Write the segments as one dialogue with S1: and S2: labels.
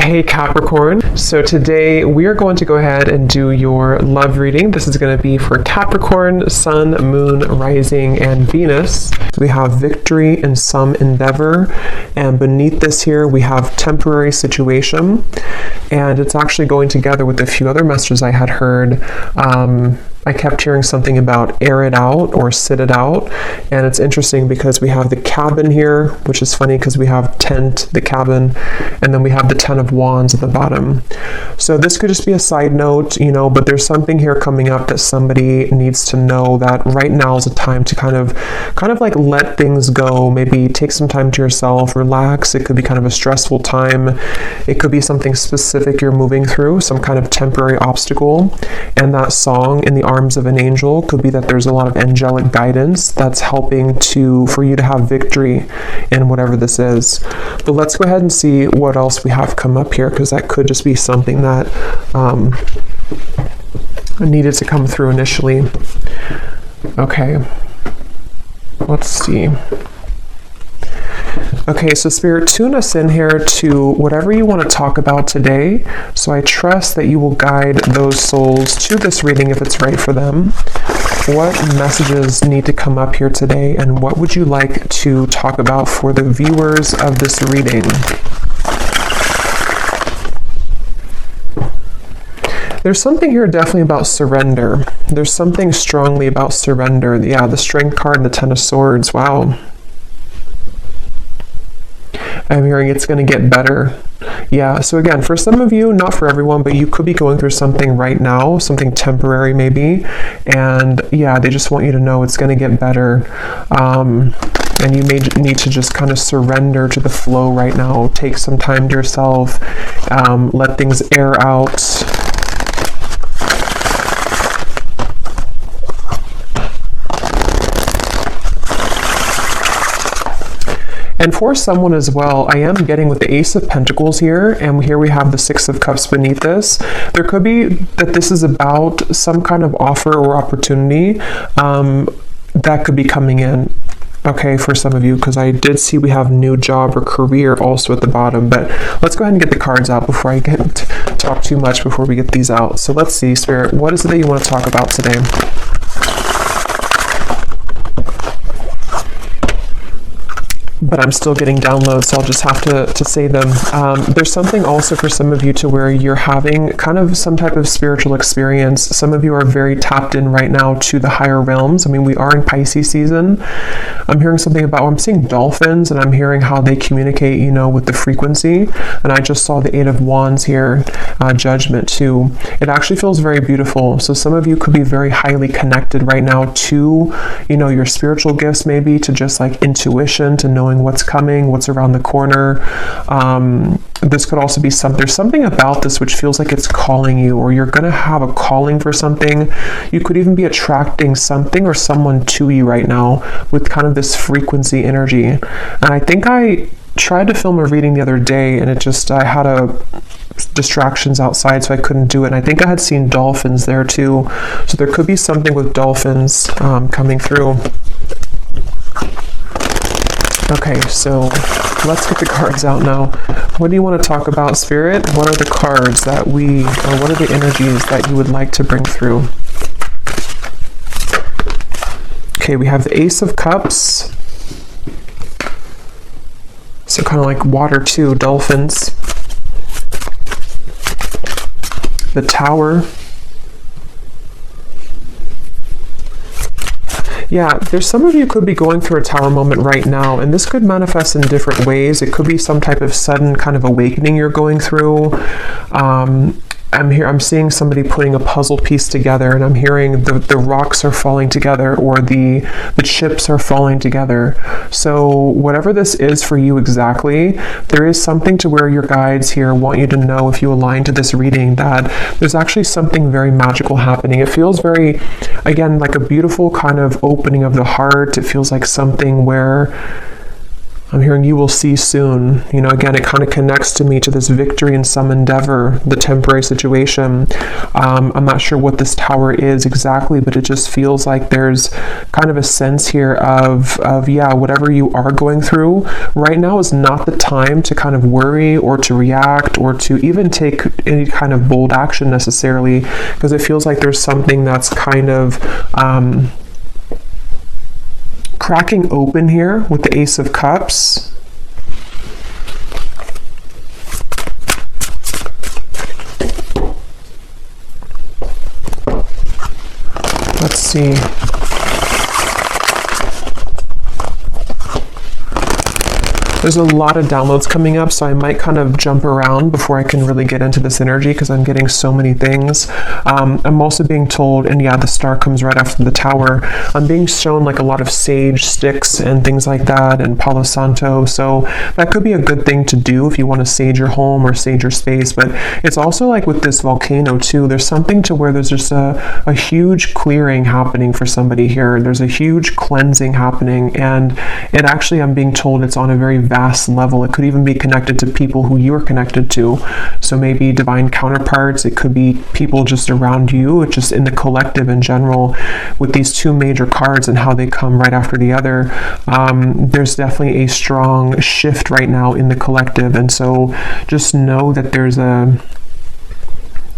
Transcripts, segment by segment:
S1: Hey Capricorn, so today we are going to go ahead and do your love reading. This is going to be for Capricorn, Sun, Moon, Rising, and Venus. We have victory in some endeavor, and beneath this here we have temporary situation, and it's actually going together with a few other messages I had heard. I kept hearing something about air it out or sit it out, and it's interesting because we have the cabin here, which is funny because we have tent, the cabin, and then we have the 10 of Wands at the bottom. So this could just be a side note, but there's something here coming up that somebody needs to know, that right now is a time to kind of like let things go, maybe take some time to yourself, relax. It could be kind of a stressful time. It could be something specific you're moving through, some kind of temporary obstacle, and that song in the arms of an angel could be that there's a lot of angelic guidance that's helping for you to have victory in whatever this is. But let's go ahead and see what else we have come up here, because that could just be something that needed to come through initially. Okay, let's see. Okay, so Spirit, tune us in here to whatever you want to talk about today. So I trust that you will guide those souls to this reading if it's right for them. What messages need to come up here today, and what would you like to talk about for the viewers of this reading? There's something here definitely about surrender. There's something strongly about surrender. Yeah, the Strength card and the 10 of Swords. Wow. I'm hearing it's going to get better. Yeah, so again, for some of you, not for everyone, but you could be going through something right now, something temporary maybe, and yeah, they just want you to know it's going to get better. And you may need to just kind of surrender to the flow right now. Take some time to yourself, let things air out. And for someone as well, I am getting with the Ace of Pentacles here, and here we have the 6 of Cups beneath this. There could be that this is about some kind of offer or opportunity that could be coming in. Okay, for some of you, because I did see we have new job or career also at the bottom. But let's go ahead and get the cards out before I talk too much before we get these out. So let's see, Spirit, what is it that you want to talk about today? But I'm still getting downloads, so I'll just have to say them. There's something also for some of you to where you're having kind of some type of spiritual experience. Some of you are very tapped in right now to the higher realms. I mean, we are in Pisces season. I'm hearing something about, I'm seeing dolphins, and I'm hearing how they communicate, with the frequency. And I just saw the 8 of Wands here, Judgment too. It actually feels very beautiful. So some of you could be very highly connected right now to, your spiritual gifts, maybe to just like intuition, to knowing what's coming, what's around the corner. This could also be there's something about this which feels like it's calling you, or you're going to have a calling for something. You could even be attracting something or someone to you right now with kind of this frequency energy. And I think I tried to film a reading the other day, and I had distractions outside, so I couldn't do it. And I think I had seen dolphins there too. So there could be something with dolphins coming through. Okay, so let's get the cards out now. What do you want to talk about, Spirit? What are the cards that what are the energies that you would like to bring through? Okay, we have the Ace of Cups. So kind of like water too, dolphins. The Tower. Yeah, there's some of you could be going through a Tower moment right now, and this could manifest in different ways. It could be some type of sudden kind of awakening you're going through. I'm seeing somebody putting a puzzle piece together, and I'm hearing the rocks are falling together, or the chips are falling together. So whatever this is for you exactly, there is something to where your guides here want you to know, if you align to this reading, that there's actually something very magical happening. It feels very, again, like a beautiful kind of opening of the heart. It feels like something where I'm hearing you will see soon. You know, again, it kind of connects to me to this victory in some endeavor, the temporary situation. I'm not sure what this tower is exactly, but it just feels like there's kind of a sense here of yeah, whatever you are going through right now is not the time to kind of worry or to react or to even take any kind of bold action necessarily, because it feels like there's something that's kind of cracking open here with the Ace of Cups. Let's see. There's a lot of downloads coming up, so I might kind of jump around before I can really get into this energy because I'm getting so many things. I'm also being told, and yeah, the star comes right after the tower. I'm being shown like a lot of sage sticks and things like that, and Palo Santo. So that could be a good thing to do if you want to sage your home or sage your space. But it's also like with this volcano too, there's something to where there's just a huge clearing happening for somebody here. There's a huge cleansing happening, and it actually, I'm being told, it's on a very vast level. It could even be connected to people who you are connected to. So maybe divine counterparts, it could be people just around you, it's just in the collective in general. With these two major cards and how they come right after the other, there's definitely a strong shift right now in the collective. And so just know that there's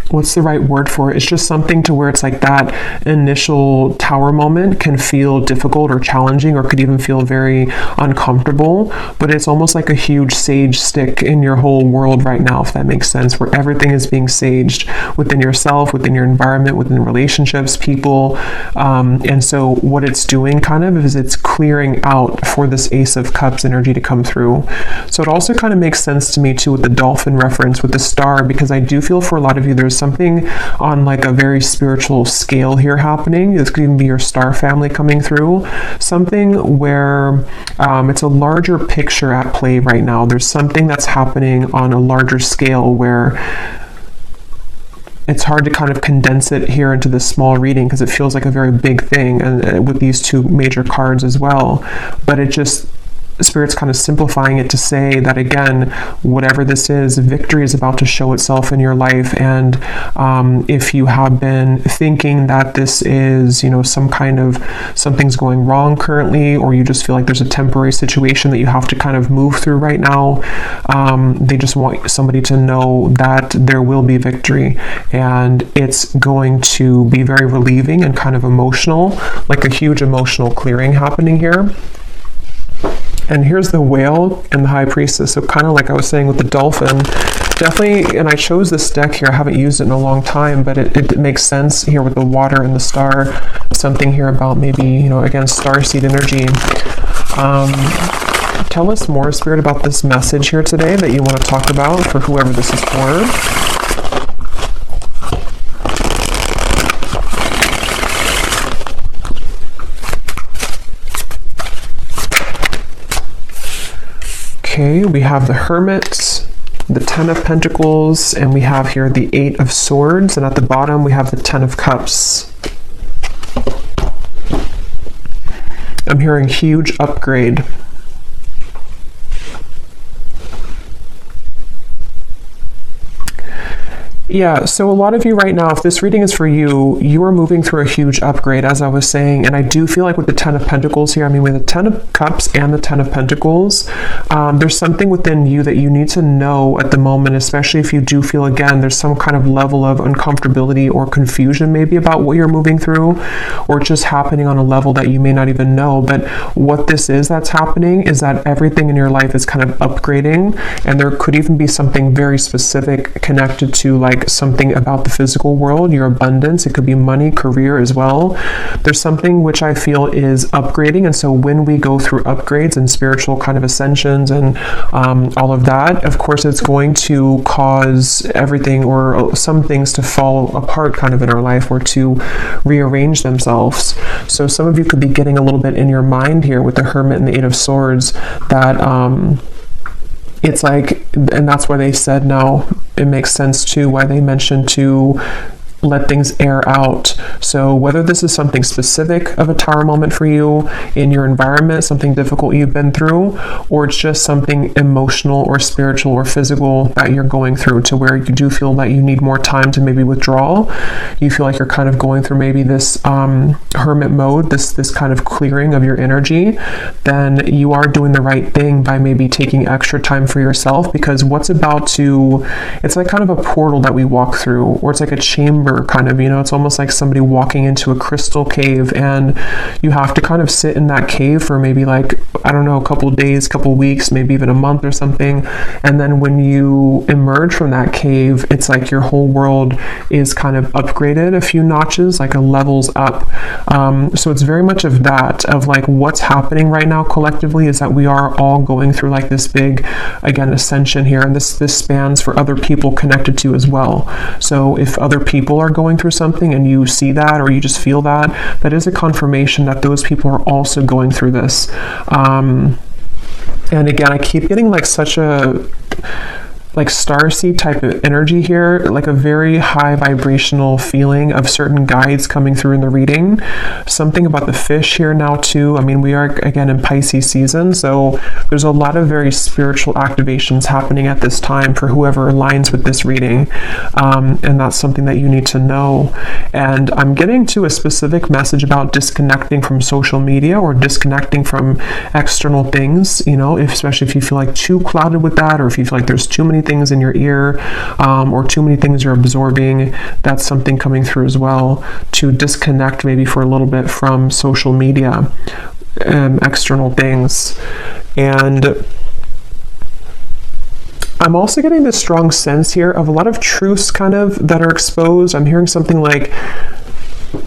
S1: what's the right word for it? It's just something to where it's like that initial tower moment can feel difficult or challenging, or could even feel very uncomfortable, but it's almost like a huge sage stick in your whole world right now, if that makes sense, where everything is being saged within yourself, within your environment, within relationships, people. And so what it's doing kind of is it's clearing out for this Ace of Cups energy to come through. So it also kind of makes sense to me too with the dolphin reference with the star, because I do feel for a lot of you there's something on like a very spiritual scale here happening. This could even be your star family coming through. Something where it's a larger picture at play right now. There's something that's happening on a larger scale where it's hard to kind of condense it here into this small reading because it feels like a very big thing, and with these two major cards as well. But it just, Spirit's kind of simplifying it to say that, again, whatever this is, victory is about to show itself in your life. And if you have been thinking that this is, you know, some kind of something's going wrong currently, or you just feel like there's a temporary situation that you have to kind of move through right now, they just want somebody to know that there will be victory, and it's going to be very relieving and kind of emotional, like a huge emotional clearing happening here. And here's the whale and the high priestess. So kind of like I was saying with the dolphin, definitely, and I chose this deck here. I haven't used it in a long time, but it makes sense here with the water and the star. Something here about maybe, you know, again, starseed energy. Tell us more, Spirit, about this message here today that you want to talk about for whoever this is for. Okay, we have the Hermit, the Ten of Pentacles, and we have here the Eight of Swords, and at the bottom we have the Ten of Cups. I'm hearing huge upgrade. Yeah, so a lot of you right now, if this reading is for you, you are moving through a huge upgrade, as I was saying, and I do feel like with the Ten of Pentacles here, I mean with the Ten of Cups and the Ten of Pentacles, there's something within you that you need to know at the moment, especially if you do feel, again, there's some kind of level of uncomfortability or confusion maybe about what you're moving through, or just happening on a level that you may not even know. But what this is that's happening is that everything in your life is kind of upgrading, and there could even be something very specific connected to like something about the physical world, your abundance. It could be money, career as well. There's something which I feel is upgrading, and so when we go through upgrades and spiritual kind of ascensions and all of that, of course it's going to cause everything or some things to fall apart kind of in our life or to rearrange themselves. So some of you could be getting a little bit in your mind here with the Hermit and the Eight of Swords that it's like, and that's why they said now, it makes sense too, why they mentioned to let things air out. So whether this is something specific of a tower moment for you in your environment, something difficult you've been through, or it's just something emotional or spiritual or physical that you're going through, to where you do feel that you need more time to maybe withdraw. You feel like you're kind of going through maybe this hermit mode, this kind of clearing of your energy, then you are doing the right thing by maybe taking extra time for yourself, because what's about to, it's like kind of a portal that we walk through, or it's like a chamber kind of, it's almost like somebody walking into a crystal cave, and you have to kind of sit in that cave for maybe like, I don't know, a couple of days, couple of weeks, maybe even a month or something. And then when you emerge from that cave, it's like your whole world is kind of upgraded a few notches, like a levels up. So it's very much of that, of like what's happening right now collectively is that we are all going through like this big, again, ascension here. And this spans for other people connected to as well. So if other people are going through something and you see that, or you just feel that, that is a confirmation that those people are also going through this. And again, I keep getting like such a like starseed type of energy here, like a very high vibrational feeling of certain guides coming through in the reading. Something about the fish here now too. I mean, we are again in Pisces season, so there's a lot of very spiritual activations happening at this time for whoever aligns with this reading. And that's something that you need to know. And I'm getting to a specific message about disconnecting from social media or disconnecting from external things, especially if you feel like too clouded with that, or if you feel like there's too many things in your ear, or too many things you're absorbing. That's something coming through as well, to disconnect maybe for a little bit from social media, external things. And I'm also getting this strong sense here of a lot of truths kind of that are exposed. I'm hearing something like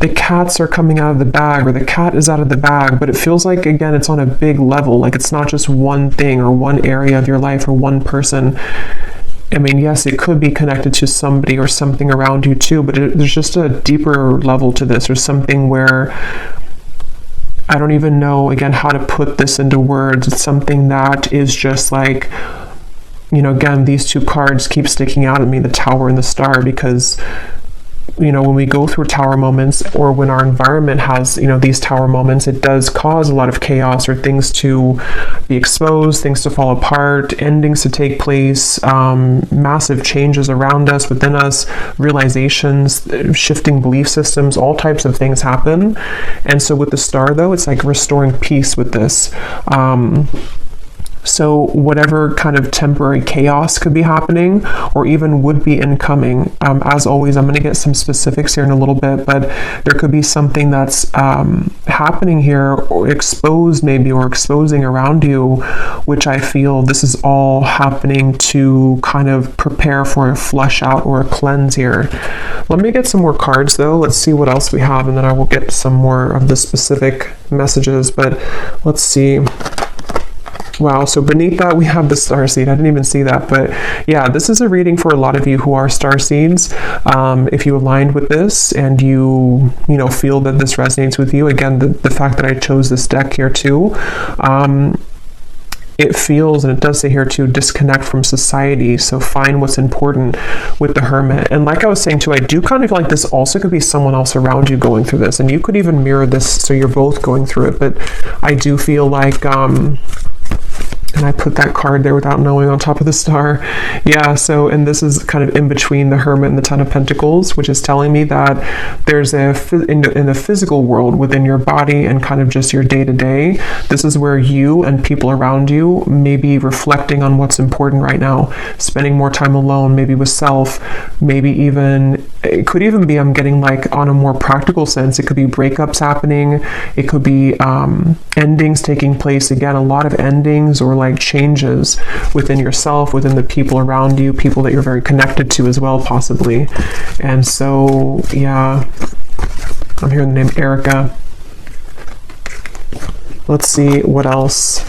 S1: the cats are coming out of the bag, or the cat is out of the bag, but it feels like, again, it's on a big level. Like it's not just one thing or one area of your life or one person. I mean, yes, it could be connected to somebody or something around you too, but there's just a deeper level to this. There's something where I don't even know, again, how to put this into words. It's something that is just like, again, these two cards keep sticking out at me, the Tower and the Star, because when we go through tower moments, or when our environment has, these tower moments, it does cause a lot of chaos, or things to be exposed, things to fall apart, endings to take place, massive changes around us, within us, realizations, shifting belief systems, all types of things happen. And so with the Star, though, it's like restoring peace with this. So whatever kind of temporary chaos could be happening, or even would be incoming, as always, I'm going to get some specifics here in a little bit, but there could be something that's happening here, or exposed maybe, or exposing around you, which I feel this is all happening to kind of prepare for a flush out or a cleanse here. Let me get some more cards though. Let's see what else we have, and then I will get some more of the specific messages, but let's see. Wow, so beneath that we have the starseed. I didn't even see that, but yeah, this is a reading for a lot of you who are starseeds. If you aligned with this and you feel that this resonates with you, again, the fact that I chose this deck here too, it feels, and it does say here too, disconnect from society. So find what's important with the Hermit. And like I was saying too, I do kind of feel like this also could be someone else around you going through this, and you could even mirror this, so you're both going through it. But I do feel like and I put that card there without knowing on top of the Star. Yeah, so, and this is kind of in between the Hermit and the Ten of Pentacles, which is telling me that there's in the physical world, within your body and kind of just your day-to-day, this is where you and people around you may be reflecting on what's important right now, spending more time alone, maybe with self, maybe even, it could even be, I'm getting like on a more practical sense, it could be breakups happening, it could be endings taking place, again, a lot of endings, or like changes within yourself, within the people around you, people that you're very connected to as well, possibly. And so, yeah, I'm hearing the name Erica. Let's see what else.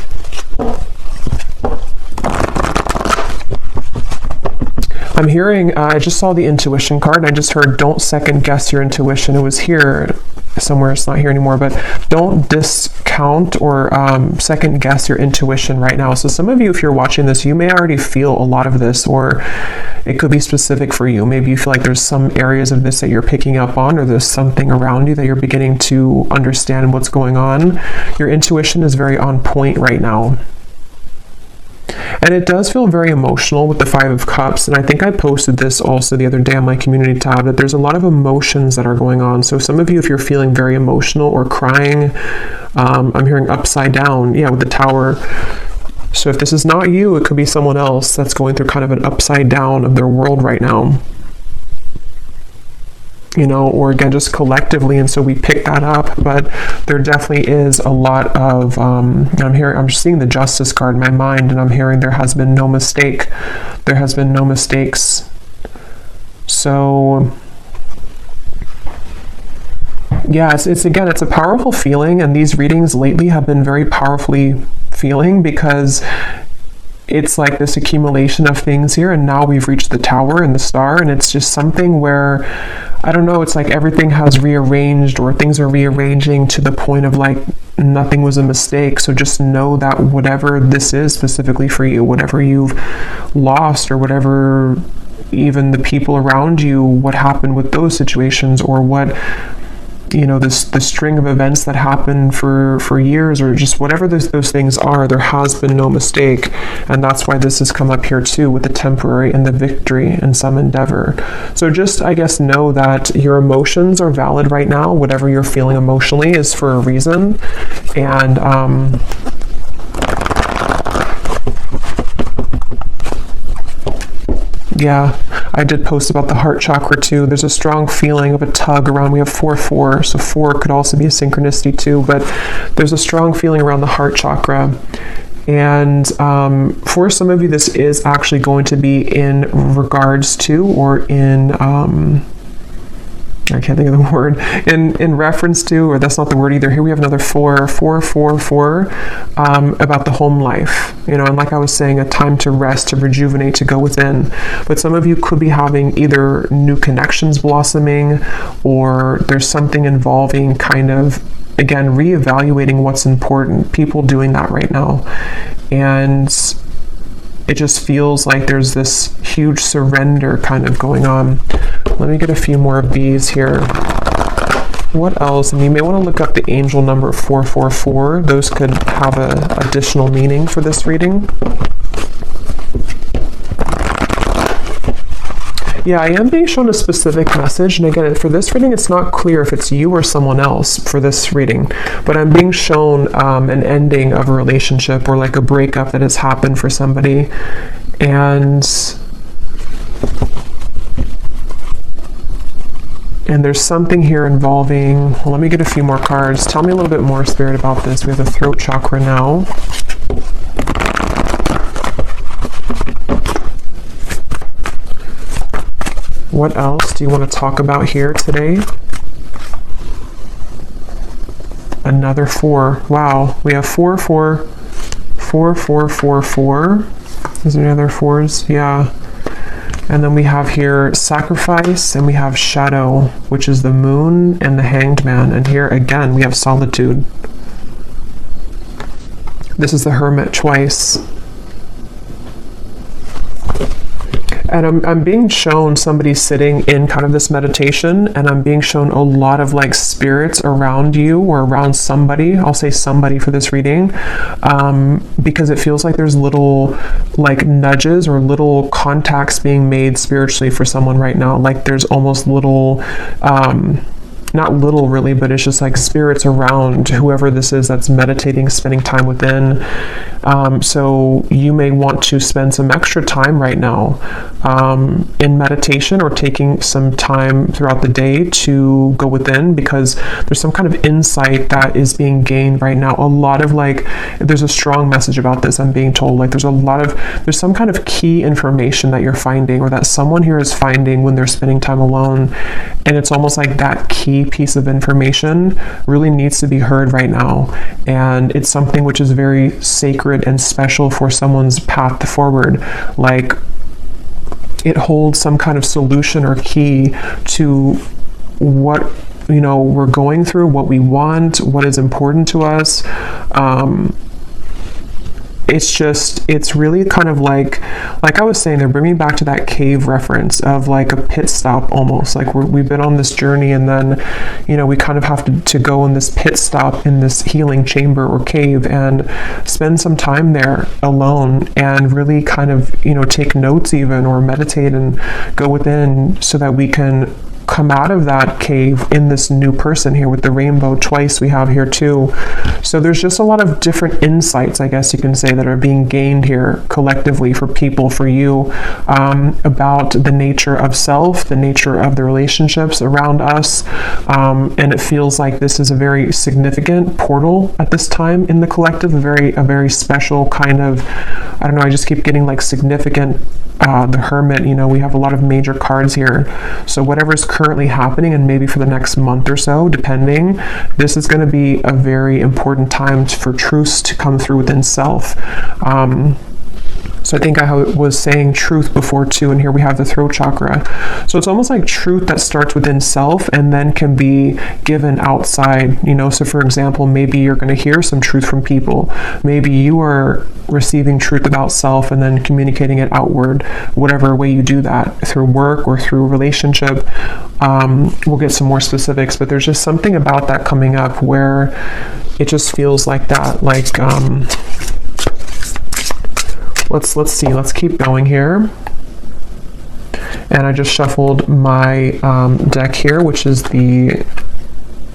S1: I'm hearing, I just saw the intuition card, and I just heard, don't second guess your intuition. It was here. somewhere, it's not here anymore, but don't discount or second guess your intuition right now. So some of you, if you're watching this, you may already feel a lot of this, or it could be specific for you. Maybe you feel like there's some areas of this that you're picking up on, or there's something around you that you're beginning to understand what's going on. Your intuition is very on point right now. And it does feel very emotional with the Five of Cups. And I think I posted this also the other day on my community tab, that there's a lot of emotions that are going on. So some of you, if you're feeling very emotional or crying, I'm hearing upside down, yeah, with the Tower. So if this is not you, it could be someone else that's going through kind of an upside down of their world right now. You know, or again, just collectively, and so we pick that up. But there definitely is a lot of I'm seeing the Justice card in my mind, and I'm hearing there has been no mistake, there has been no mistakes. So yeah, it's again, it's a powerful feeling, and these readings lately have been very powerfully feeling, because it's like this accumulation of things here, and now we've reached the Tower and the Star, and it's just something where, I don't know, it's like everything has rearranged, or things are rearranging to the point of like nothing was a mistake. So just know that whatever this is specifically for you, whatever you've lost, or whatever, even the people around you, what happened with those situations, or what, you know, the string of events that happen for years, or just whatever those things are, there has been no mistake. And that's why this has come up here too, with the Temporary and the Victory and some endeavor. So just, I guess, know that your emotions are valid right now. Whatever you're feeling emotionally is for a reason. And yeah, I did post about the heart chakra too. There's a strong feeling of a tug around. We have 4-4, so 4 could also be a synchronicity too, but there's a strong feeling around the heart chakra. And for some of you, this is actually going to be in regards to, or in I can't think of the word, in reference to, or that's not the word either. Here we have another 4, about the home life, you know, and like I was saying, a time to rest, to rejuvenate, to go within. But some of you could be having either new connections blossoming, or there's something involving kind of, again, reevaluating what's important. People doing that right now. And it just feels like there's this huge surrender kind of going on. Let me get a few more of these here. What else? And you may want to look up the angel number 444. Those could have an additional meaning for this reading. Yeah, I am being shown a specific message. And again, for this reading, it's not clear if it's you or someone else for this reading. But I'm being shown an ending of a relationship, or like a breakup that has happened for somebody. And there's something here involving, well, let me get a few more cards. Tell me a little bit more, Spirit, about this. We have the throat chakra now. What else do you want to talk about here today? Another 4. Wow, we have 4, 4, 4, 4, 4, 4. Is there any other 4s? Yeah. And then we have here sacrifice, and we have shadow, which is the moon and the hanged man. And here again, we have solitude. This is the hermit twice. And I'm being shown somebody sitting in kind of this meditation, and I'm being shown a lot of like spirits around you, or around somebody. I'll say somebody for this reading, because it feels like there's little like nudges or little contacts being made spiritually for someone right now. Like there's almost little, not little really, but it's just like spirits around whoever this is that's meditating, spending time within. So you may want to spend some extra time right now in meditation, or taking some time throughout the day to go within, because there's some kind of insight that is being gained right now. A lot of like, there's a strong message about this, I'm being told. Like there's some kind of key information that you're finding, or that someone here is finding when they're spending time alone. And it's almost like that key piece of information really needs to be heard right now. And it's something which is very sacred and special for someone's path forward. Like it holds some kind of solution or key to what you know, we're going through, what we want, what is important to us. It's really kind of like I was saying, they're bringing me back to that cave reference of like a pit stop almost. Like we've been on this journey, and then, you know, we kind of have to go in this pit stop in this healing chamber or cave and spend some time there alone and really kind of, you know, take notes even, or meditate and go within, so that we can come out of that cave in this new person here with the rainbow twice we have here too. So there's just a lot of different insights, I guess you can say, that are being gained here collectively for people, for you, about the nature of self, the nature of the relationships around us. And it feels like this is a very significant portal at this time in the collective, a very special kind of, I don't know, I just keep getting like significant. The Hermit, you know, we have a lot of major cards here. So whatever's currently happening, and maybe for the next month or so, depending, this is going to be a very important time for truths to come through within self. So I think I was saying truth before too, and here we have the throat chakra. So it's almost like truth that starts within self and then can be given outside, you know. So for example, maybe you're going to hear some truth from people. Maybe you are receiving truth about self and then communicating it outward, whatever way you do that, through work or through relationship. We'll get some more specifics, but there's just something about that coming up where it just feels like that, like, let's see, let's keep going here. And I just shuffled my deck here, which is the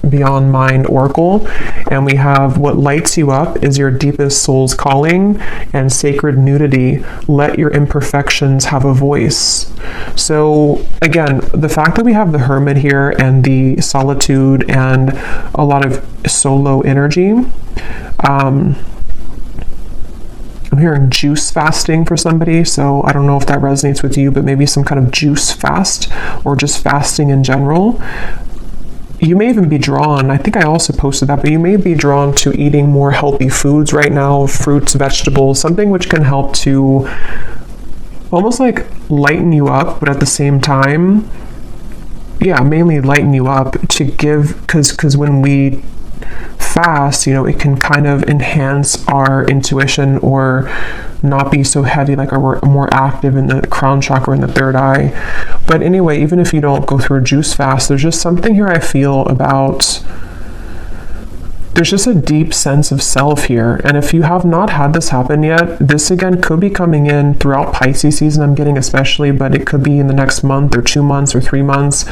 S1: Beyond Mind Oracle, and we have what lights you up is your deepest soul's calling and sacred nudity. Let your imperfections have a voice. So again, the fact that we have the Hermit here and the solitude and a lot of solo energy, I'm hearing juice fasting for somebody, so I don't know if that resonates with you, but maybe some kind of juice fast or just fasting in general. You may even be drawn, I think I also posted that, but you may be drawn to eating more healthy foods right now, fruits, vegetables, something which can help to almost like lighten you up, but at the same time, yeah, mainly lighten you up to give, because when we fast, you know, it can kind of enhance our intuition or not be so heavy, like we're more active in the crown chakra and the third eye. But anyway, even if you don't go through a juice fast, there's just something here I feel about, there's just a deep sense of self here. And if you have not had this happen yet, this again could be coming in throughout Pisces season, I'm getting especially, but it could be in the next month or 2 months or 3 months,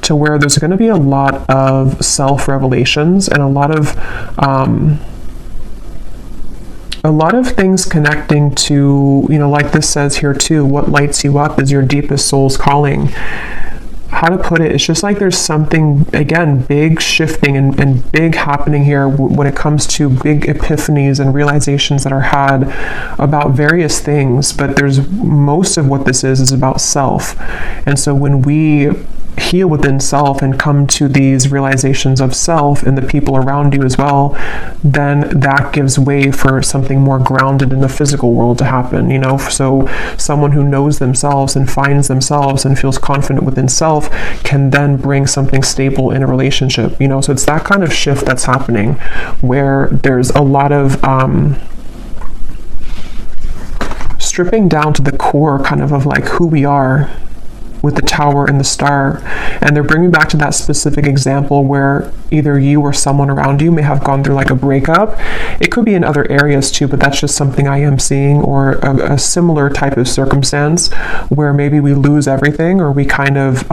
S1: to where there's going to be a lot of self-revelations and a lot of things connecting to, you know, like this says here too, what lights you up is your deepest soul's calling. How to put it, it's just like there's something, again, big shifting and big happening here when it comes to big epiphanies and realizations that are had about various things, but there's most of what this is about self. And so when we heal within self and come to these realizations of self and the people around you as well, then that gives way for something more grounded in the physical world to happen, you know. So someone who knows themselves and finds themselves and feels confident within self can then bring something stable in a relationship, you know. So it's that kind of shift that's happening where there's a lot of stripping down to the core kind of like who we are, with the Tower and the Star. And they're bringing back to that specific example where either you or someone around you may have gone through like a breakup. It could be in other areas too, but that's just something I am seeing, or a similar type of circumstance where maybe we lose everything, or we kind of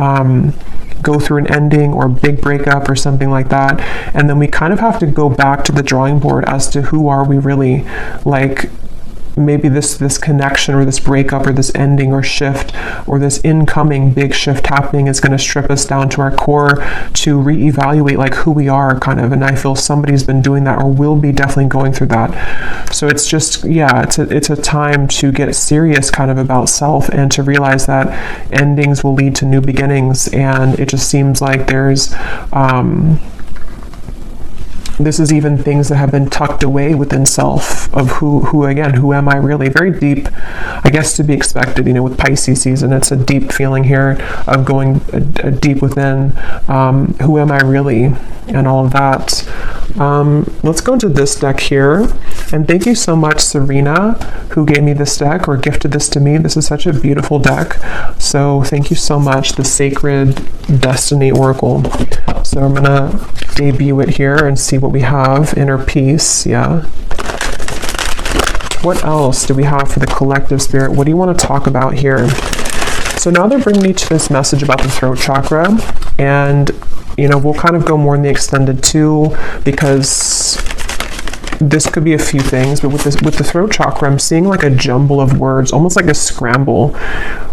S1: go through an ending or big breakup or something like that, and then we kind of have to go back to the drawing board as to who are we really, like maybe this connection or this breakup or this ending or shift or this incoming big shift happening is going to strip us down to our core to reevaluate like who we are kind of. And I feel somebody's been doing that or will be definitely going through that. So it's just, yeah, it's a time to get serious kind of about self and to realize that endings will lead to new beginnings. And it just seems like there's this is even things that have been tucked away within self of who again, who am I really? Very deep, I guess, to be expected, you know, with Pisces season. It's a deep feeling here of going deep within, who am I really, and all of that. Let's go into this deck here. And thank you so much, Serena, who gave me this deck or gifted this to me. This is such a beautiful deck. So thank you so much, the Sacred Destiny Oracle. So I'm gonna debut it here and see what we have. Inner peace, yeah. What else do we have for the collective spirit? What do you want to talk about here? So now they're bringing me to this message about the throat chakra, and you know, we'll kind of go more in the extended too, because this could be a few things, but with the throat chakra, I'm seeing like a jumble of words, almost like a scramble,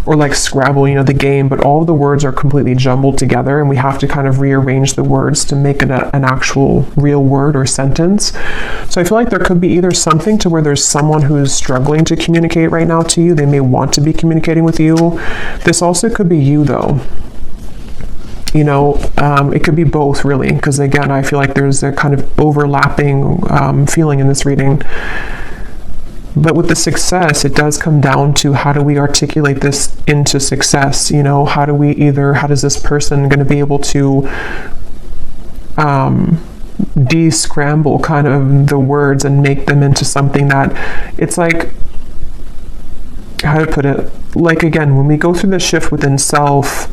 S1: or like Scrabble, you know, the game, but all of the words are completely jumbled together, and we have to kind of rearrange the words to make it an actual real word or sentence. So I feel like there could be either something to where there's someone who is struggling to communicate right now to you. They may want to be communicating with you. This also could be you, though. You know, it could be both, really, because again, I feel like there's a kind of overlapping feeling in this reading. But with the success, it does come down to how do we articulate this into success? You know, how does this person going to be able to de-scramble kind of the words and make them into something that it's like, how to put it, like again, when we go through the shift within self,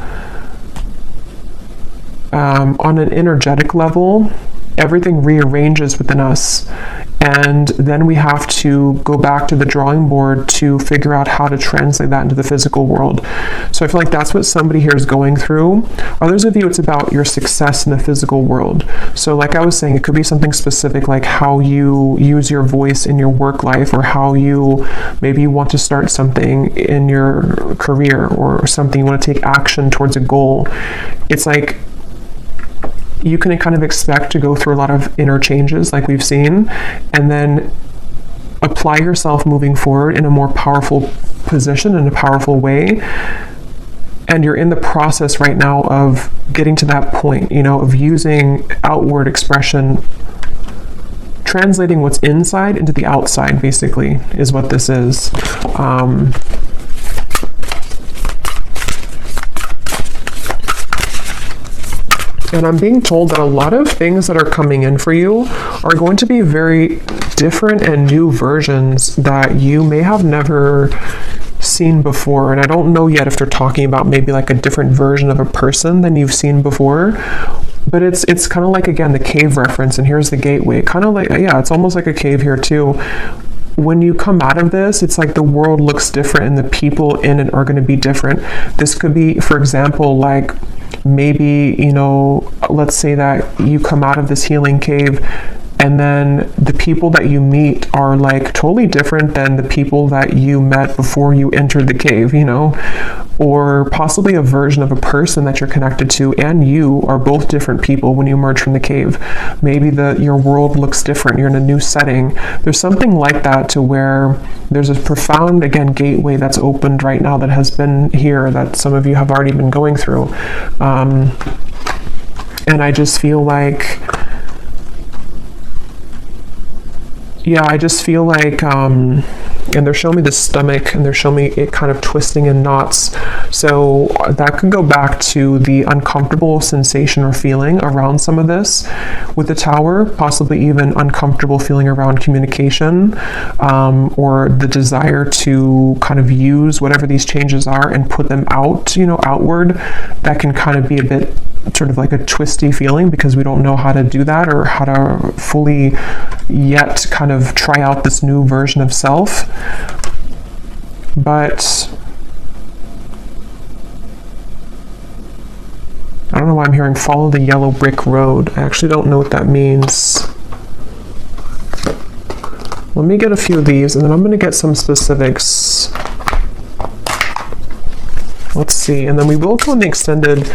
S1: on an energetic level, everything rearranges within us, and then we have to go back to the drawing board to figure out how to translate that into the physical world. So I feel like that's what somebody here is going through. Others of you, it's about your success in the physical world. So like I was saying, it could be something specific, like how you use your voice in your work life, or how you maybe want to start something in your career, or something you want to take action towards a goal. It's like you can kind of expect to go through a lot of inner changes like we've seen, and then apply yourself moving forward in a more powerful position, in a powerful way. And you're in the process right now of getting to that point, you know, of using outward expression, translating what's inside into the outside, basically, is what this is. And I'm being told that a lot of things that are coming in for you are going to be very different and new versions that you may have never seen before. And I don't know yet if they're talking about maybe like a different version of a person than you've seen before. But it's kind of like, again, the cave reference, and here's the gateway. Kind of like, yeah, it's almost like a cave here too. When you come out of this, it's like the world looks different and the people in it are going to be different. This could be, for example, like maybe, you know, let's say that you come out of this healing cave, and then the people that you meet are like totally different than the people that you met before you entered the cave, you know, or possibly a version of a person that you're connected to and you are both different people when you emerge from the cave. Maybe your world looks different. You're in a new setting. There's something like that, to where there's a profound, again, gateway that's opened right now that has been here, that some of you have already been going through. And I just feel like, yeah, I just feel like, and they're showing me the stomach, and they're showing me it kind of twisting in knots. So that could go back to the uncomfortable sensation or feeling around some of this with the Tower, possibly even uncomfortable feeling around communication, or the desire to kind of use whatever these changes are and put them out, you know, outward. That can kind of be a bit sort of like a twisty feeling, because we don't know how to do that, or how to fully yet kind of try out this new version of self. But I don't know why I'm hearing follow the yellow brick road. I actually don't know what that means. Let me get a few of these, and then I'm going to get some specifics. Let's see, and then we will go in the extended.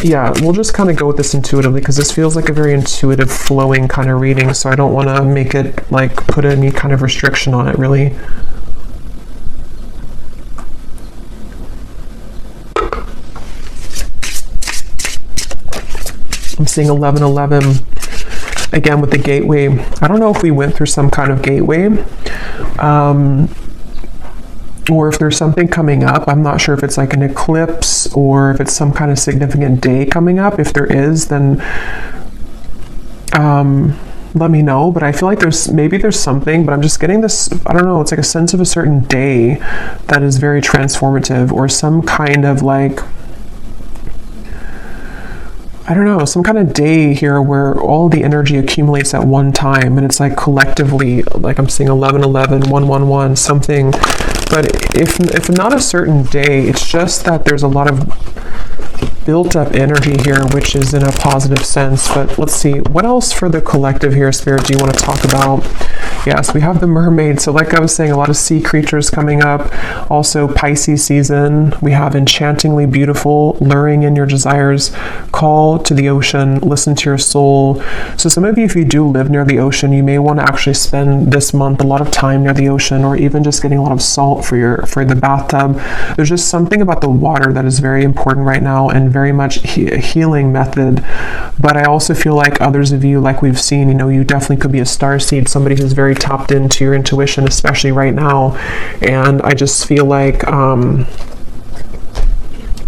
S1: Yeah, we'll just kind of go with this intuitively, because this feels like a very intuitive, flowing kind of reading, so I don't want to make it, like, put any kind of restriction on it, really. I'm seeing 1111 again with the gateway. I don't know if we went through some kind of gateway, or if there's something coming up. I'm not sure if it's like an eclipse or if it's some kind of significant day coming up. If there is, then let me know. But I feel like there's something, but I'm just getting this, I don't know, it's like a sense of a certain day that is very transformative, or some kind of like, I don't know, some kind of day here where all the energy accumulates at one time, and it's like collectively, like I'm seeing 1111, 111, something. But if not a certain day, it's just that there's a lot of built up energy here, which is in a positive sense. But let's see, what else for the collective here, Spirit, do you want to talk about? Yes, we have the mermaid. So like I was saying, a lot of sea creatures coming up. Also Pisces season. We have enchantingly beautiful, luring in your desires, call to the ocean, listen to your soul. So some of you, if you do live near the ocean, you may want to actually spend this month a lot of time near the ocean, or even just getting a lot of salt for the bathtub. There's just something about the water that is very important right now, and very much a healing method. But I also feel like others of you, like we've seen, you definitely could be a starseed, somebody who's very tapped into your intuition, especially right now. And I just feel like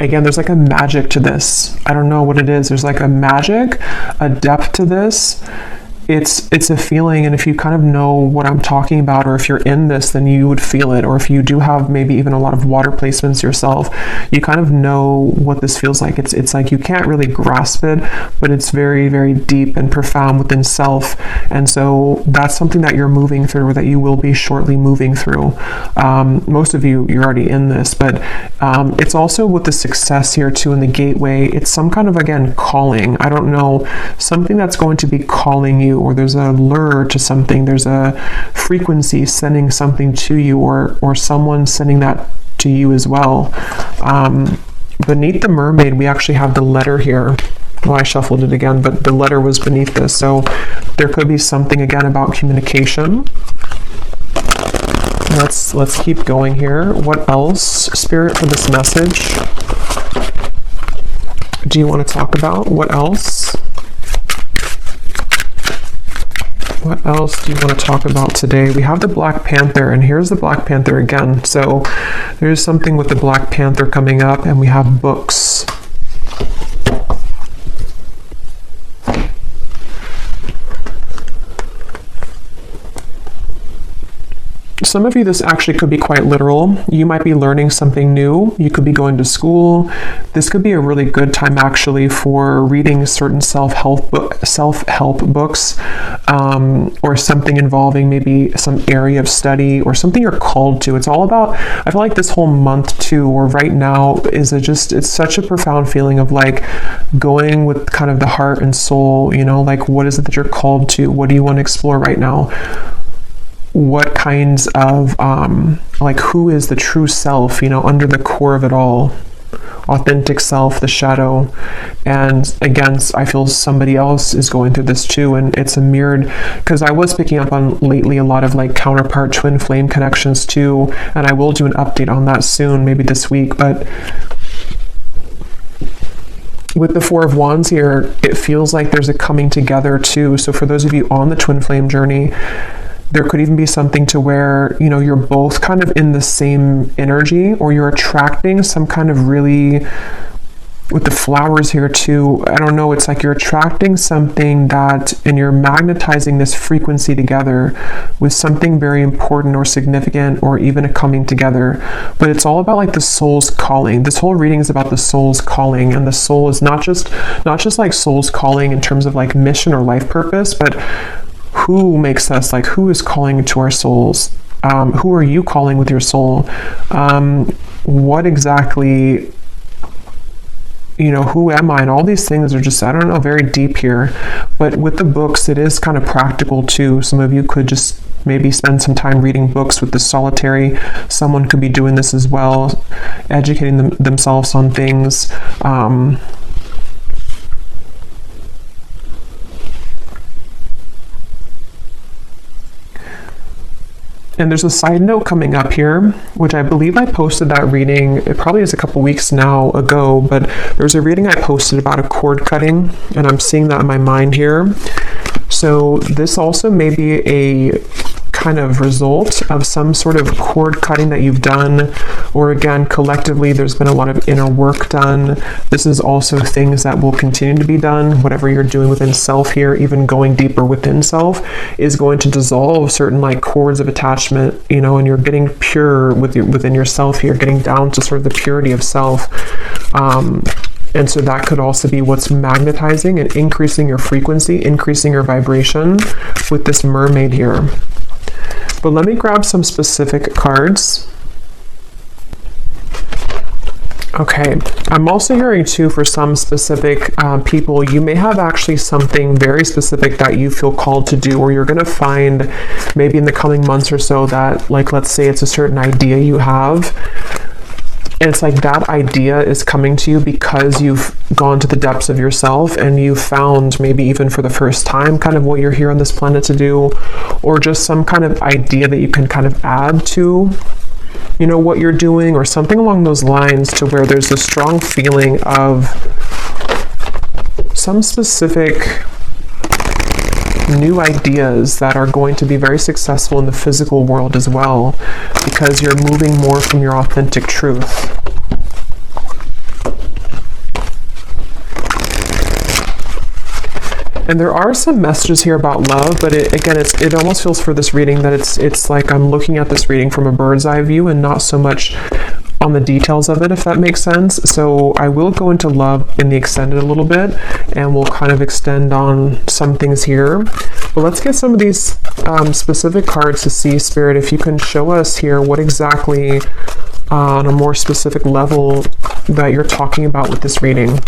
S1: again, there's like a magic to this. I don't know what it is. There's like a magic, a depth to this. It's a feeling, and if you kind of know what I'm talking about, or if you're in this, then you would feel it. Or if you do have maybe even a lot of water placements yourself, you kind of know what this feels like. It's like you can't really grasp it, but it's very, very deep and profound within self. And so that's something that you're moving through, or that you will be shortly moving through. Most of you're already in this, but it's also with the success here too in the gateway. It's some kind of, again, calling. I don't know, something that's going to be calling you, or there's a lure to something, there's a frequency sending something to you, or someone sending that to you as well. Beneath the mermaid, we actually have the letter here. Well, I shuffled it again, but the letter was beneath this. So there could be something again about communication. Let's keep going here. What else, Spirit, for this message do you want to talk about? What else? What else do you want to talk about today? We have the Black Panther, and here's the Black Panther again. So there's something with the Black Panther coming up, and we have books. Some of you, this actually could be quite literal. You might be learning something new. You could be going to school. This could be a really good time actually for reading certain self-help books, or something involving maybe some area of study or something you're called to. It's all about, I feel like this whole month too, or right now, it's such a profound feeling of like going with kind of the heart and soul, like what is it that you're called to? What do you want to explore right now? What kinds of, like who is the true self, under the core of it all, authentic self, the shadow. And again, I feel somebody else is going through this too, and it's a mirrored, because I was picking up on lately a lot of like counterpart twin flame connections too, and I will do an update on that soon, maybe this week. But with the Four of Wands here, it feels like there's a coming together too. So for those of you on the twin flame journey, there could even be something to where, you're both kind of in the same energy, or you're attracting some kind of really, with the flowers here too, I don't know, it's like you're attracting something that, and you're magnetizing this frequency together with something very important or significant, or even a coming together. But it's all about like the soul's calling. This whole reading is about the soul's calling, and the soul is not just like soul's calling in terms of like mission or life purpose, but who makes us, like who is calling to our souls? Who are you calling with your soul? What exactly, who am I? And all these things are just, I don't know, very deep here. But with the books, it is kind of practical too. Some of you could just maybe spend some time reading books with the solitary. Someone could be doing this as well, educating themselves on things. And there's a side note coming up here, which I believe I posted that reading, it probably is a couple weeks now ago, but there's a reading I posted about a cord cutting, and I'm seeing that in my mind here. So this also may be a kind of result of some sort of cord cutting that you've done, or again, collectively, there's been a lot of inner work done. This is also things that will continue to be done. Whatever you're doing within self here, even going deeper within self, is going to dissolve certain like cords of attachment, you know, and you're getting pure within yourself here, getting down to sort of the purity of self. And so that could also be what's magnetizing and increasing your frequency, increasing your vibration with this mermaid here. But let me grab some specific cards. Okay, I'm also hearing too, for some specific people, you may have actually something very specific that you feel called to do, or you're going to find maybe in the coming months or so that, like, let's say it's a certain idea you have. And it's like that idea is coming to you because you've gone to the depths of yourself and you've found, maybe even for the first time, kind of what you're here on this planet to do, or just some kind of idea that you can kind of add to, you know, what you're doing, or something along those lines, to where there's a strong feeling of some specific new ideas that are going to be very successful in the physical world as well, because you're moving more from your authentic truth. And there are some messages here about love, but it almost feels for this reading that it's like I'm looking at this reading from a bird's eye view and not so much on the details of it, if that makes sense. So I will go into love in the extended a little bit, and we'll kind of extend on some things here. But let's get some of these specific cards to see, Spirit, if you can show us here what exactly on a more specific level that you're talking about with this reading.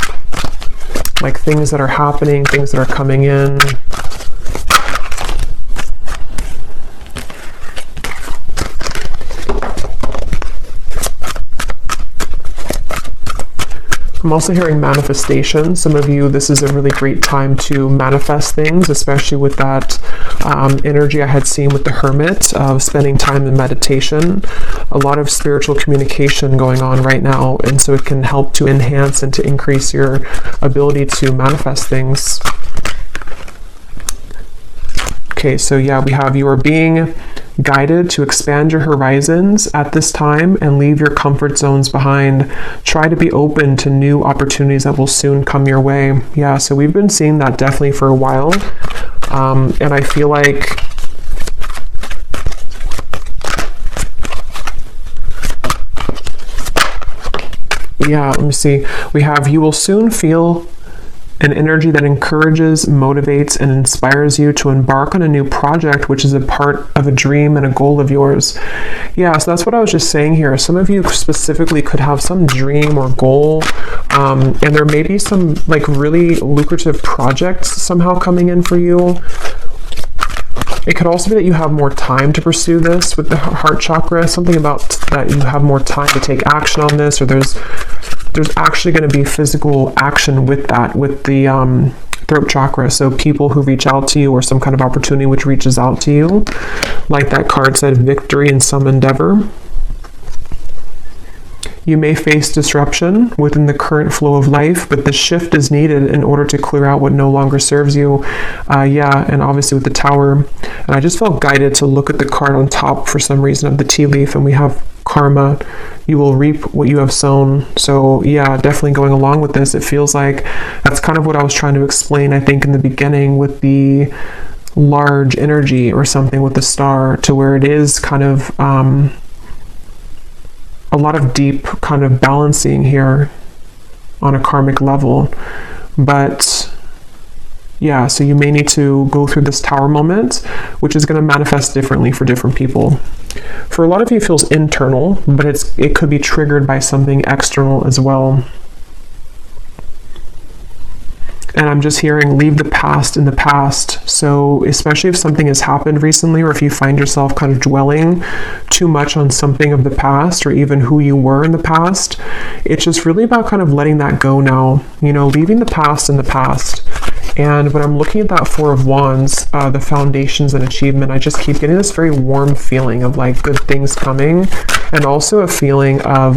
S1: Like things that are happening, things that are coming in. I'm also hearing manifestation. Some of you, this is a really great time to manifest things, especially with that energy I had seen with the Hermit of spending time in meditation. A lot of spiritual communication going on right now, and so it can help to enhance and to increase your ability to manifest things. Okay, so yeah, we have you are being guided to expand your horizons at this time and leave your comfort zones behind. Try to be open to new opportunities that will soon come your way. Yeah, so we've been seeing that definitely for a while. And I feel like yeah, let me see. We have you will soon feel an energy that encourages, motivates, and inspires you to embark on a new project, which is a part of a dream and a goal of yours. Yeah, so that's what I was just saying here. Some of you specifically could have some dream or goal, and there may be some like really lucrative projects somehow coming in for you. It could also be that you have more time to pursue this with the heart chakra, something about that you have more time to take action on this, or there's actually going to be physical action with that, with the throat chakra. So people who reach out to you, or some kind of opportunity which reaches out to you, like that card said, victory in some endeavor. You may face disruption within the current flow of life, but the shift is needed in order to clear out what no longer serves you. Yeah, and obviously with the Tower. And I just felt guided to look at the card on top for some reason of the tea leaf, and we have karma. You will reap what you have sown. So yeah, definitely going along with this, it feels like that's kind of what I was trying to explain, I think, in the beginning with the large energy or something with the star, to where it is kind of a lot of deep kind of balancing here on a karmic level. But yeah, so you may need to go through this Tower moment, which is going to manifest differently for different people. For a lot of you, it feels internal, but it could be triggered by something external as well. And I'm just hearing leave the past in the past. So especially if something has happened recently, or if you find yourself kind of dwelling too much on something of the past, or even who you were in the past, it's just really about kind of letting that go now, you know, leaving the past in the past And when I'm looking at that Four of Wands, the foundations and achievement, I just keep getting this very warm feeling of like good things coming, and also a feeling of,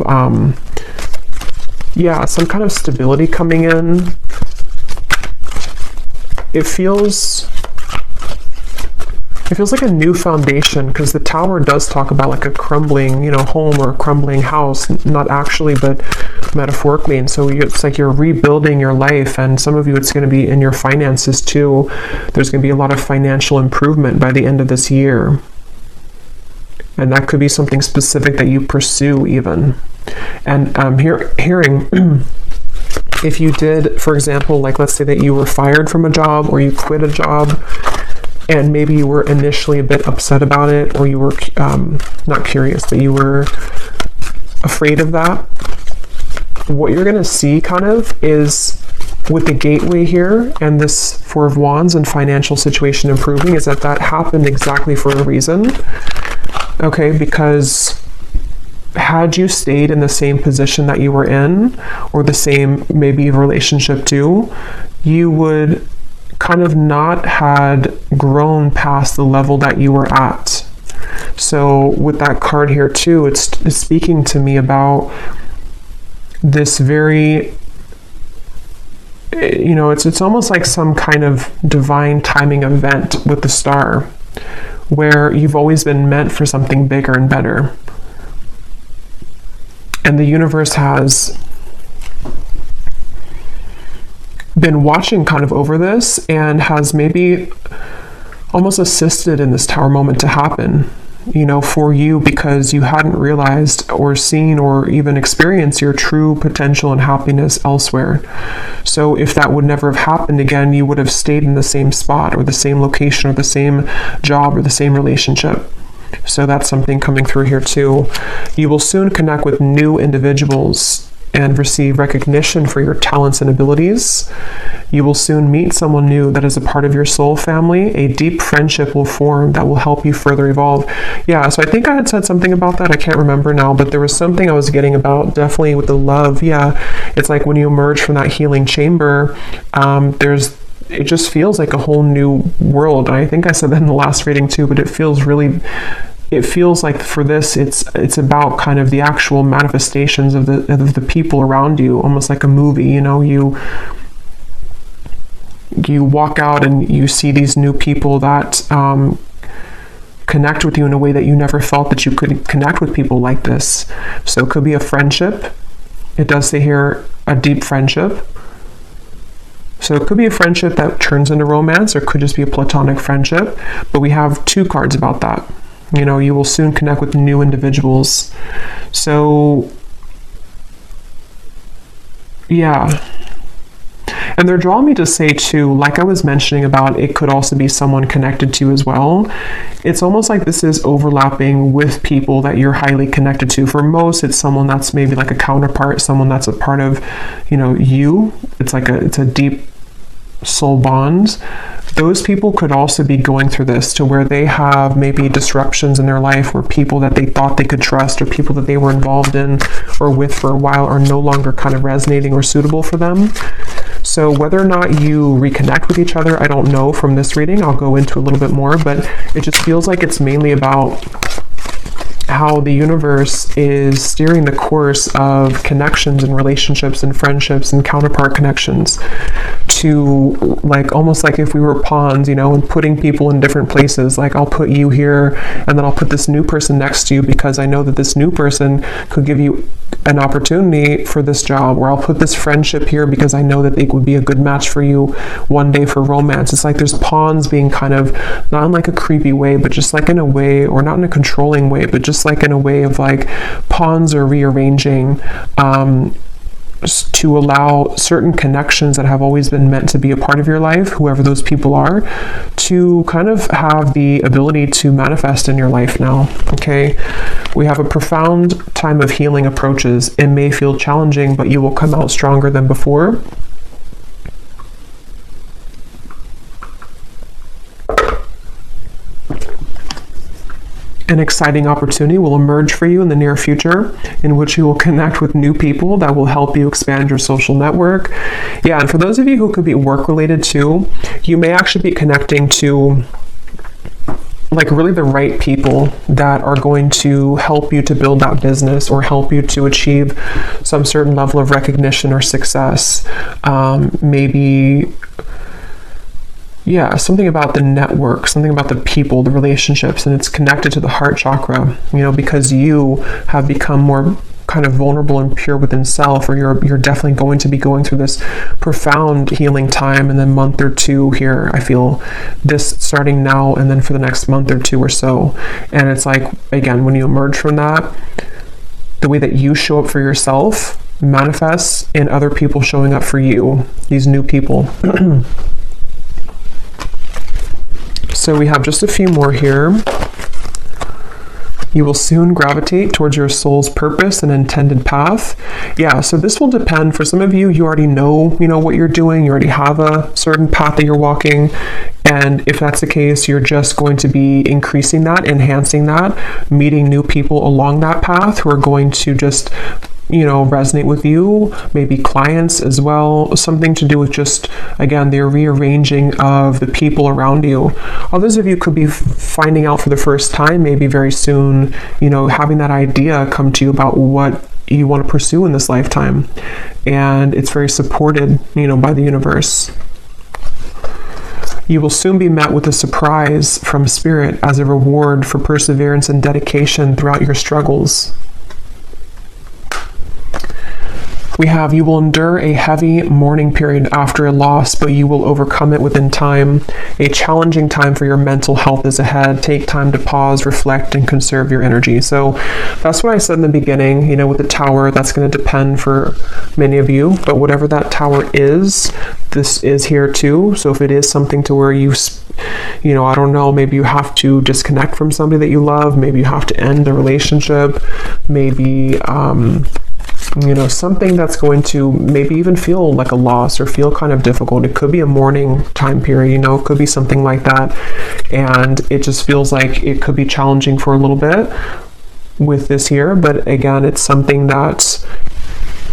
S1: yeah, some kind of stability coming in. It feels like a new foundation, because the Tower does talk about like a crumbling, you know, home or a crumbling house, not actually, but metaphorically. And so it's like you're rebuilding your life, and some of you, it's going to be in your finances too. There's going to be a lot of financial improvement by the end of this year. And that could be something specific that you pursue even. And I'm hearing if you did, for example, like let's say that you were fired from a job, or you quit a job, and maybe you were initially a bit upset about it, or you were not curious, but you were afraid of that. What you're going to see kind of is with the gateway here and this Four of Wands and financial situation improving, is that happened exactly for a reason. Okay, because had you stayed in the same position that you were in, or the same maybe relationship too, you would kind of not had grown past the level that you were at. So with that card here too, it's speaking to me about this very, you know, it's almost like some kind of divine timing event with the Star, where you've always been meant for something bigger and better. And the universe has been watching kind of over this, and has maybe almost assisted in this Tower moment to happen, you know, for you, because you hadn't realized or seen or even experienced your true potential and happiness elsewhere. So if that would never have happened again, you would have stayed in the same spot, or the same location, or the same job, or the same relationship. So that's something coming through here too. You will soon connect with new individuals and receive recognition for your talents and abilities. You will soon meet someone new that is a part of your soul family. A deep friendship will form that will help you further evolve. Yeah, so I think I had said something about that. I can't remember now, but there was something I was getting about, definitely with the love. Yeah, it's like when you emerge from that healing chamber, it just feels like a whole new world. And I think I said that in the last reading too, but it feels like for this, it's about kind of the actual manifestations of the people around you, almost like a movie. You know, you walk out and you see these new people that connect with you in a way that you never felt that you could connect with people like this. So it could be a friendship. It does say here a deep friendship. So it could be a friendship that turns into romance, or it could just be a platonic friendship. But we have two cards about that. You know, you will soon connect with new individuals. So, yeah. And they're drawing me to say too, like I was mentioning about, it could also be someone connected to you as well. It's almost like this is overlapping with people that you're highly connected to. For most, it's someone that's maybe like a counterpart, someone that's a part of, you know, you. It's a deep soul bond. Those people could also be going through this, to where they have maybe disruptions in their life, where people that they thought they could trust, or people that they were involved in or with for a while, are no longer kind of resonating or suitable for them. So whether or not you reconnect with each other, I don't know from this reading. I'll go into a little bit more, but it just feels like it's mainly about how the universe is steering the course of connections and relationships and friendships and counterpart connections, to like almost like if we were pawns, you know, and putting people in different places. Like I'll put you here, and then I'll put this new person next to you, because I know that this new person could give you an opportunity for this job. Or I'll put this friendship here because I know that it would be a good match for you one day for romance. It's like there's pawns being kind of, not in like a creepy way, but just like in a way, or not in a controlling way, but just like in a way of like pawns are rearranging to allow certain connections that have always been meant to be a part of your life, whoever those people are, to kind of have the ability to manifest in your life now. Okay, we have a profound time of healing approaches. It may feel challenging, but you will come out stronger than before. An exciting opportunity will emerge for you in the near future in which you will connect with new people that will help you expand your social network. Yeah, and for those of you who could be work related too, you may actually be connecting to like really the right people that are going to help you to build that business or help you to achieve some certain level of recognition or success. Maybe something about the network, something about the people, the relationships, and it's connected to the heart chakra, because you have become more kind of vulnerable and pure within self, or you're definitely going to be going through this profound healing time in the month or two here. I feel this starting now and then for the next month or two or so. And it's like, again, when you emerge from that, the way that you show up for yourself manifests in other people showing up for you, these new people. So we have just a few more here. You will soon gravitate towards your soul's purpose and intended path. Yeah, so this will depend. For some of you, you already know, what you're doing. You already have a certain path that you're walking. And if that's the case, you're just going to be increasing that, enhancing that, meeting new people along that path who are going to just resonate with you, maybe clients as well, something to do with just, again, the rearranging of the people around you. Others of you could be finding out for the first time, maybe very soon, having that idea come to you about what you want to pursue in this lifetime. And it's very supported, by the universe. You will soon be met with a surprise from Spirit as a reward for perseverance and dedication throughout your struggles. We have, you will endure a heavy mourning period after a loss, but you will overcome it within time. A challenging time for your mental health is ahead. Take time to pause, reflect, and conserve your energy. So that's what I said in the beginning, with the tower, that's going to depend for many of you, but whatever that tower is, this is here too. So if it is something to where you, I don't know, maybe you have to disconnect from somebody that you love, maybe you have to end the relationship, maybe, something that's going to maybe even feel like a loss or feel kind of difficult. It could be a mourning time period, it could be something like that. And it just feels like it could be challenging for a little bit with this here. But again, it's something that's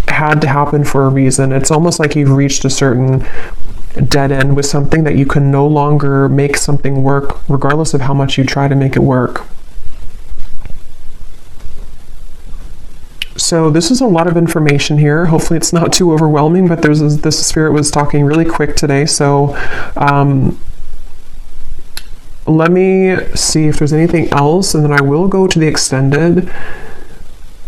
S1: had to happen for a reason. It's almost like you've reached a certain dead end with something that you can no longer make something work, regardless of how much you try to make it work. So this is a lot of information here. Hopefully it's not too overwhelming, but this Spirit was talking really quick today. So let me see if there's anything else, and then I will go to the extended.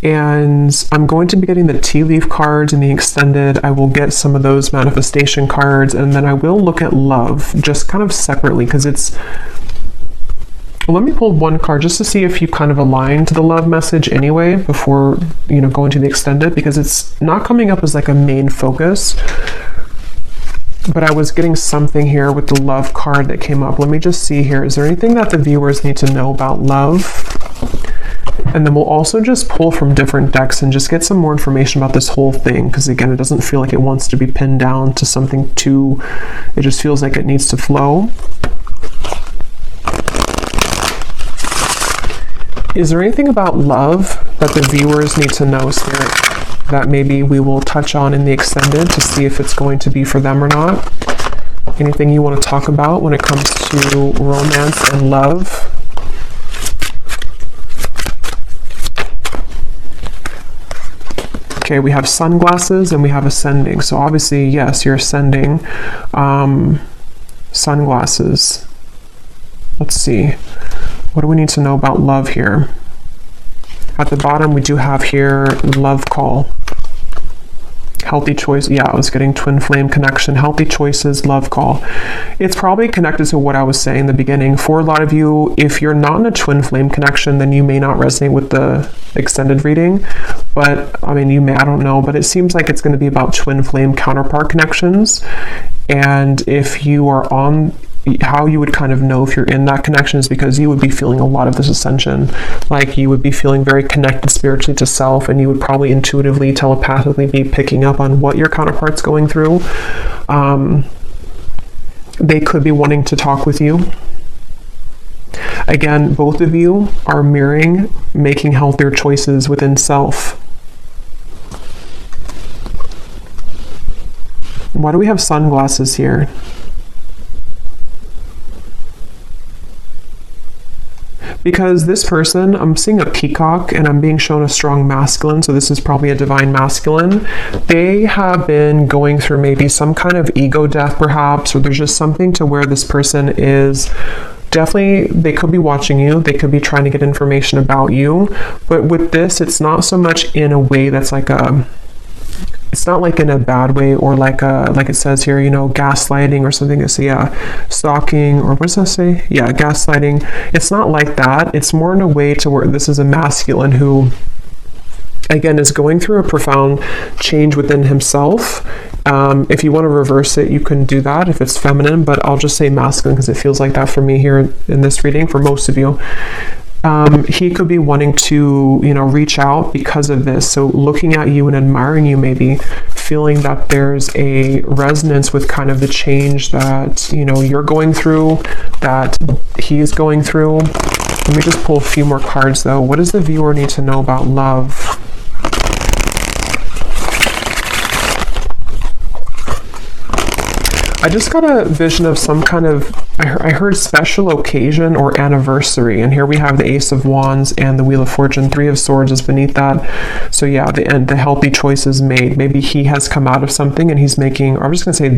S1: And I'm going to be getting the tea leaf cards in the extended. I will get some of those manifestation cards, and then I will look at love just kind of separately, because it's... Let me pull one card just to see if you kind of align to the love message anyway before, going to the extended, because it's not coming up as like a main focus. But I was getting something here with the love card that came up. Let me just see here. Is there anything that the viewers need to know about love? And then we'll also just pull from different decks and just get some more information about this whole thing, because again, it doesn't feel like it wants to be pinned down to something too, it just feels like it needs to flow. Is there anything about love that the viewers need to know, Spirit, that maybe we will touch on in the extended to see if it's going to be for them or not? Anything you want to talk about when it comes to romance and love? Okay, we have sunglasses and we have ascending. So obviously, yes, you're ascending. Sunglasses. Let's see. What do we need to know about love here? At the bottom, we do have here love call. Healthy choice. Yeah, I was getting twin flame connection. Healthy choices, love call. It's probably connected to what I was saying in the beginning. For a lot of you, if you're not in a twin flame connection, then you may not resonate with the extended reading. But I mean, you may, I don't know, but it seems like it's going to be about twin flame counterpart connections. And if you are on, how you would kind of know if you're in that connection is because you would be feeling a lot of this ascension. Like you would be feeling very connected spiritually to self, and you would probably intuitively, telepathically be picking up on what your counterpart's going through. They could be wanting to talk with you. Again, both of you are mirroring making healthier choices within self. Why do we have sunglasses here? Because this person, I'm seeing a peacock and I'm being shown a strong masculine, so this is probably a divine masculine. They have been going through maybe some kind of ego death perhaps, or there's just something to where this person is definitely, they could be watching you, they could be trying to get information about you, but with this, it's not so much in a way that's like it's not like in a bad way, or like it says here, you know, gaslighting or something. So yeah, stalking, or what does that say? Yeah, gaslighting. It's not like that. It's more in a way to where this is a masculine who, again, is going through a profound change within himself. If you want to reverse it, you can do that if it's feminine, but I'll just say masculine because it feels like that for me here in this reading for most of you. He could be wanting to, you know, reach out because of this. So looking at you and admiring you, maybe feeling that there's a resonance with kind of the change that, you know, you're going through, that he's going through. Let me just pull a few more cards though. What does the viewer need to know about love? I just got a vision of some kind of, I heard special occasion or anniversary, and here we have the Ace of Wands and the Wheel of Fortune. 3 of Swords is beneath that. So yeah, the healthy choices made. Maybe he has come out of something and he's making, or I'm just gonna say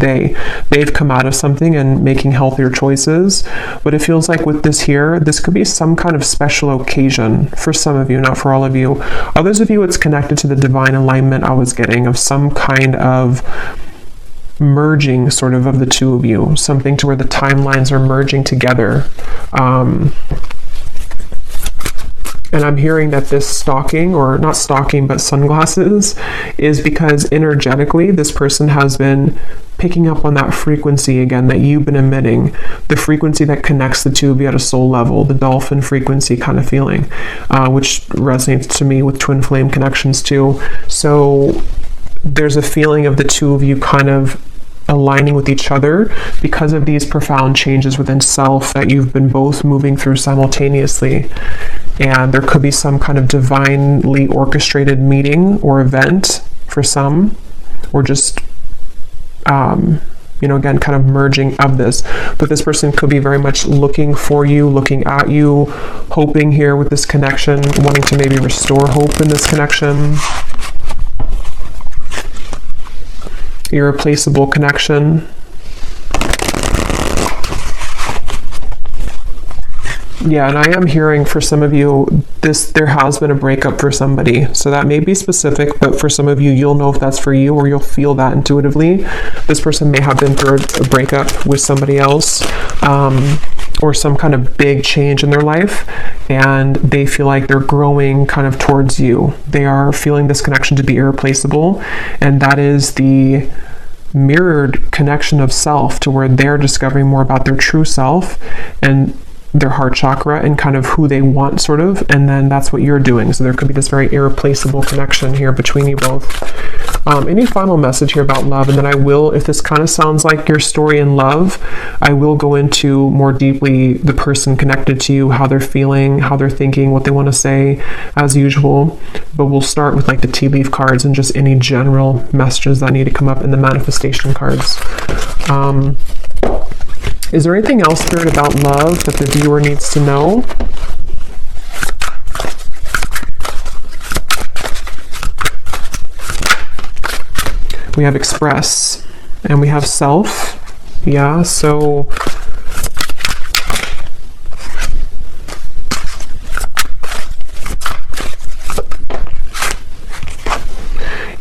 S1: they've come out of something and making healthier choices. But it feels like with this here, this could be some kind of special occasion for some of you, not for all of you. Others of you, it's connected to the divine alignment I was getting of some kind of merging sort of the two of you, something to where the timelines are merging together. And I'm hearing that this stalking, or not stalking, but sunglasses, is because energetically this person has been picking up on that frequency again that you've been emitting, the frequency that connects the two of you at a soul level, the dolphin frequency kind of feeling, which resonates to me with twin flame connections too. So there's a feeling of the two of you kind of aligning with each other because of these profound changes within self that you've been both moving through simultaneously. And there could be some kind of divinely orchestrated meeting or event for some, or just you know, again, kind of merging of this. But this person could be very much looking for you, looking at you, hoping here with this connection, wanting to maybe restore hope in this connection. Irreplaceable connection. Yeah, and I am hearing for some of you, there has been a breakup for somebody. So that may be specific, but for some of you, you'll know if that's for you, or you'll feel that intuitively. This person may have been through a breakup with somebody else, or some kind of big change in their life, and they feel like they're growing kind of towards you. They are feeling this connection to be irreplaceable, and that is the mirrored connection of self, to where they're discovering more about their true self and their heart chakra and kind of who they want, sort of, and then that's what you're doing. So there could be this very irreplaceable connection here between you both. Any final message here about love? And then I will, if this kind of sounds like your story in love, I will go into more deeply the person connected to you, how they're feeling, how they're thinking, what they want to say, as usual. But we'll start with like the tea leaf cards and just any general messages that need to come up in the manifestation cards. Is there anything else, Spirit, about love that the viewer needs to know? We have express and we have self. Yeah, so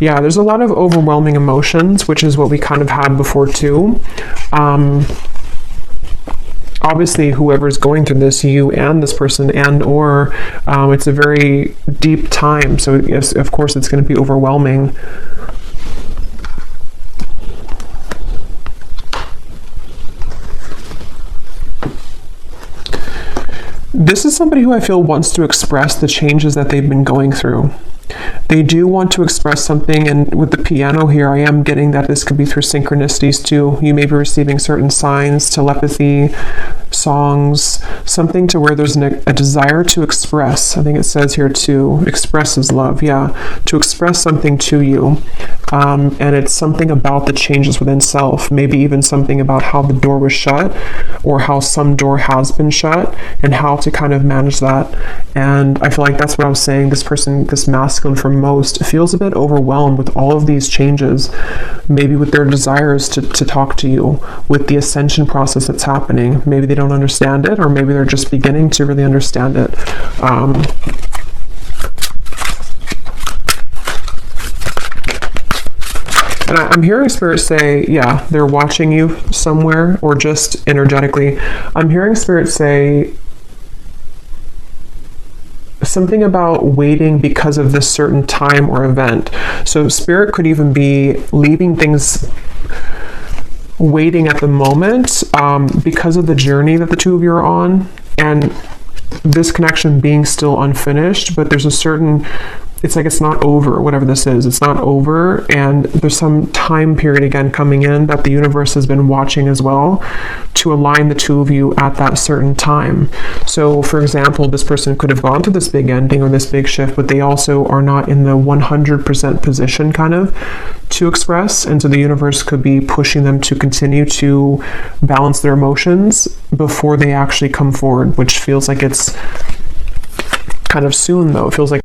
S1: yeah, there's a lot of overwhelming emotions, which is what we kind of had before too. Obviously, whoever's going through this, you and this person, and or it's a very deep time. So yes, of course, it's going to be overwhelming. This is somebody who I feel wants to express the changes that they've been going through. They do want to express something, and with the piano here, I am getting that this could be through synchronicities too. You may be receiving certain signs, telepathy, songs, something to where there's a desire to express. I think it says here to express is love, yeah, to express something to you. And it's something about the changes within self, maybe even something about how the door was shut or how some door has been shut and how to kind of manage that. And I feel like that's what I was saying. This person, this masculine for most, feels a bit overwhelmed with all of these changes, maybe with their desires to talk to you, with the ascension process that's happening. Maybe they don't understand it, or maybe they're just beginning to really understand it. And I'm hearing Spirit say, yeah, they're watching you somewhere, or just energetically. I'm hearing Spirit say something about waiting because of this certain time or event. So Spirit could even be leaving things waiting at the moment because of the journey that the two of you are on, and this connection being still unfinished, but there's a certain, it's like it's not over, whatever this is, it's not over, and there's some time period again coming in that the universe has been watching as well to align the two of you at that certain time. So for example, this person could have gone through this big ending or this big shift, but they also are not in the 100% position kind of to express, and so the universe could be pushing them to continue to balance their emotions before they actually come forward, which feels like it's kind of soon though. It feels like